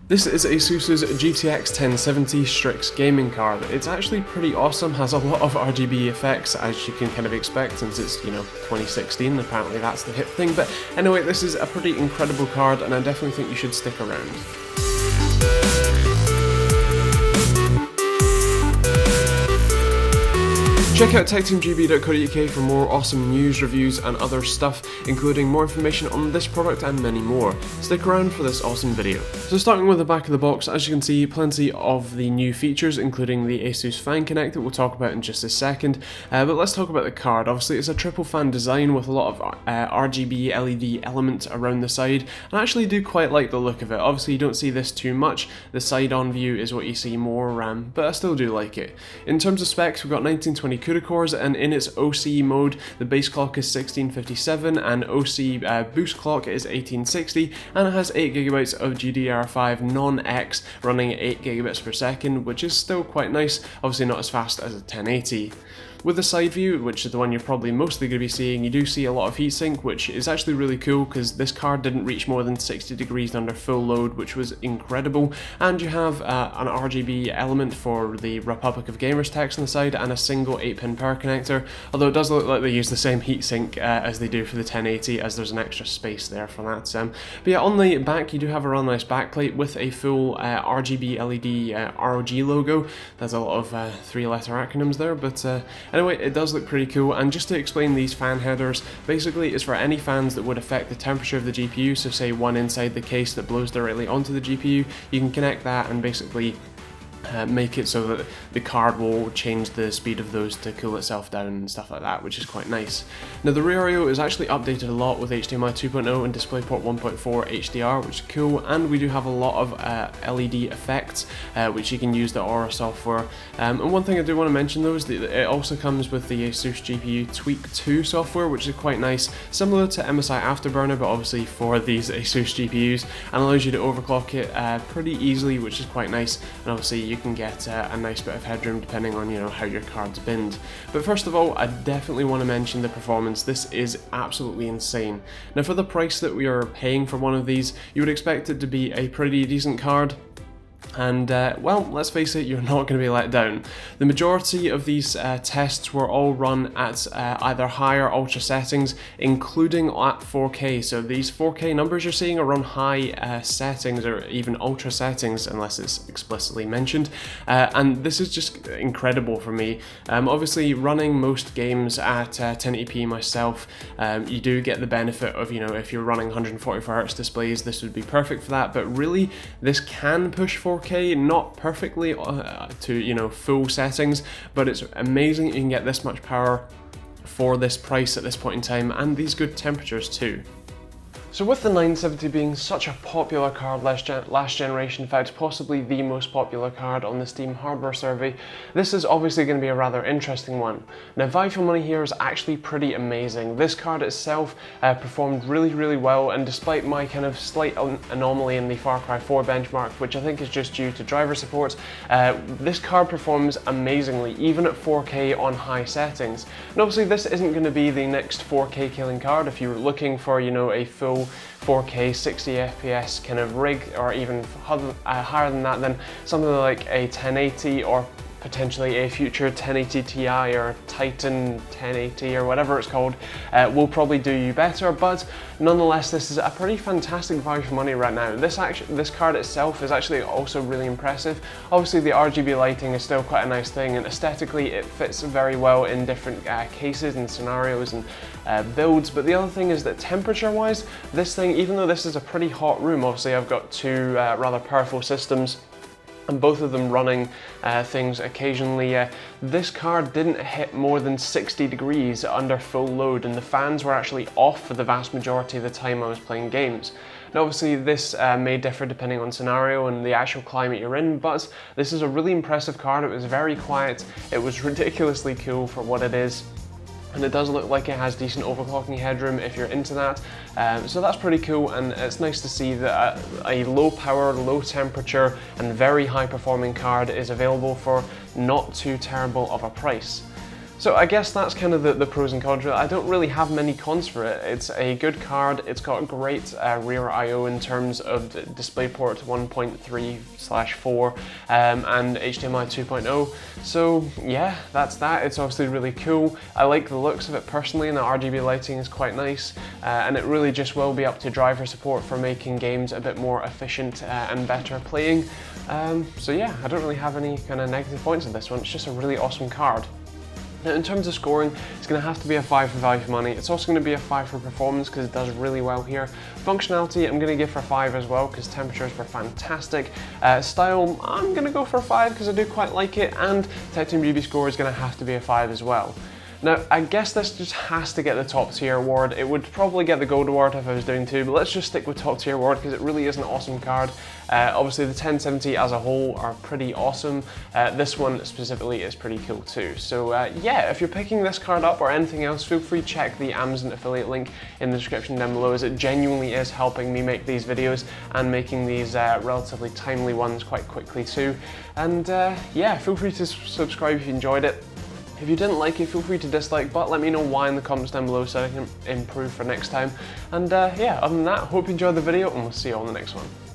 This is Asus's GTX 1070 Strix gaming card. It's actually pretty awesome, has a lot of RGB effects as you can kind of expect since it's, 2016, apparently that's the hip thing, but anyway, this is a pretty incredible card and I definitely think you should stick around. Check out TechteamGB.co.uk for more awesome news, reviews and other stuff, including more information on this product and many more. Stick around for this awesome video. So starting with the back of the box, as you can see, plenty of the new features, including the Asus fan connect that we'll talk about in just a second. But let's talk about the card. Obviously it's a triple fan design with a lot of RGB LED elements around the side, and I actually do quite like the look of it. Obviously you don't see this too much, the side-on view is what you see more, but I still do like it. In terms of specs, we've got 1920 CUDA cores, and in its OC mode, the base clock is 1657 and OC boost clock is 1860, and it has 8GB of GDDR5 non-X running at 8GB per second, which is still quite nice, obviously not as fast as a 1080. With the side view, which is the one you're probably mostly going to be seeing, you do see a lot of heatsink, which is actually really cool because this card didn't reach more than 60 degrees under full load, which was incredible. And you have an RGB element for the Republic of Gamers text on the side and a single 8-pin power connector, although it does look like they use the same heatsink as they do for the 1080, as there's an extra space there for that. But yeah, on the back you do have a real nice backplate with a full RGB LED ROG logo. There's a lot of 3-letter acronyms there, but anyway, it does look pretty cool, and just to explain these fan headers, basically it's for any fans that would affect the temperature of the GPU, so say one inside the case that blows directly onto the GPU, you can connect that and basically make it so that the card will change the speed of those to cool itself down and stuff like that, which is quite nice. Now the rear I/O is actually updated a lot with HDMI 2.0 and DisplayPort 1.4 HDR, which is cool, and we do have a lot of LED effects which you can use the Aura software. And one thing I do want to mention though is that it also comes with the Asus GPU Tweak 2 software, which is quite nice, similar to MSI Afterburner but obviously for these Asus GPUs, and allows you to overclock it pretty easily, which is quite nice, and obviously you can get a nice bit of headroom depending on how your card's binned. But first of all, I definitely want to mention the performance. This is absolutely insane. Now for the price that we are paying for one of these, you would expect it to be a pretty decent card. And well, let's face it, you're not going to be let down. The majority of these tests were all run at either higher ultra settings, including at 4K. So these 4K numbers you're seeing are on high settings or even ultra settings, unless it's explicitly mentioned. And this is just incredible for me. Obviously, running most games at 1080p myself, you do get the benefit of, if you're running 144Hz displays, this would be perfect for that. But really, this can push 4K, not perfectly to full settings, but it's amazing you can get this much power for this price at this point in time, and these good temperatures too. So with the 970 being such a popular card last generation, in fact possibly the most popular card on the Steam hardware survey, this is obviously going to be a rather interesting one. Now value for money here is actually pretty amazing. This card itself performed really well, and despite my kind of slight anomaly in the Far Cry 4 benchmark, which I think is just due to driver support, this card performs amazingly even at 4K on high settings. And obviously this isn't going to be the next 4K killing card. If you were looking for a full 4K 60 FPS kind of rig, or even higher than that, then something like a 1080 or potentially a future 1080 Ti or Titan 1080 or whatever it's called will probably do you better, but nonetheless this is a pretty fantastic value for money right now. This card itself is actually also really impressive. Obviously the RGB lighting is still quite a nice thing, and aesthetically it fits very well in different cases and scenarios and builds, but the other thing is that temperature wise, this thing, even though this is a pretty hot room, obviously I've got two rather powerful systems and both of them running things occasionally, this card didn't hit more than 60 degrees under full load, and the fans were actually off for the vast majority of the time I was playing games. Now obviously this may differ depending on scenario and the actual climate you're in, but this is a really impressive card. It was very quiet, it was ridiculously cool for what it is, and it does look like it has decent overclocking headroom if you're into that, so that's pretty cool, and it's nice to see that a low power, low temperature and very high performing card is available for not too terrible of a price. So I guess that's kind of the pros and cons. I don't really have many cons for it. It's a good card, it's got great rear I/O in terms of the DisplayPort 1.3/4 and HDMI 2.0. So yeah, that's that. It's obviously really cool. I like the looks of it personally, and the RGB lighting is quite nice, and it really just will be up to driver support for making games a bit more efficient and better playing. So yeah, I don't really have any kind of negative points on this one. It's just a really awesome card. Now in terms of scoring, it's going to have to be a 5 for value for money. It's also going to be a 5 for performance because it does really well here. Functionality, I'm going to give for 5 as well because temperatures were fantastic. Style, I'm going to go for 5 because I do quite like it, and TechteamGB score is going to have to be a 5 as well. Now, I guess this just has to get the top tier award. It would probably get the gold award if I was doing 2, but let's just stick with top tier award because it really is an awesome card. Obviously the 1070 as a whole are pretty awesome. This one specifically is pretty cool too. So yeah, if you're picking this card up or anything else, feel free to check the Amazon affiliate link in the description down below, as it genuinely is helping me make these videos and making these relatively timely ones quite quickly too. And yeah, feel free to subscribe if you enjoyed it. If you didn't like it, feel free to dislike, but let me know why in the comments down below so I can improve for next time. And yeah, other than that, hope you enjoyed the video, and we'll see you on the next one.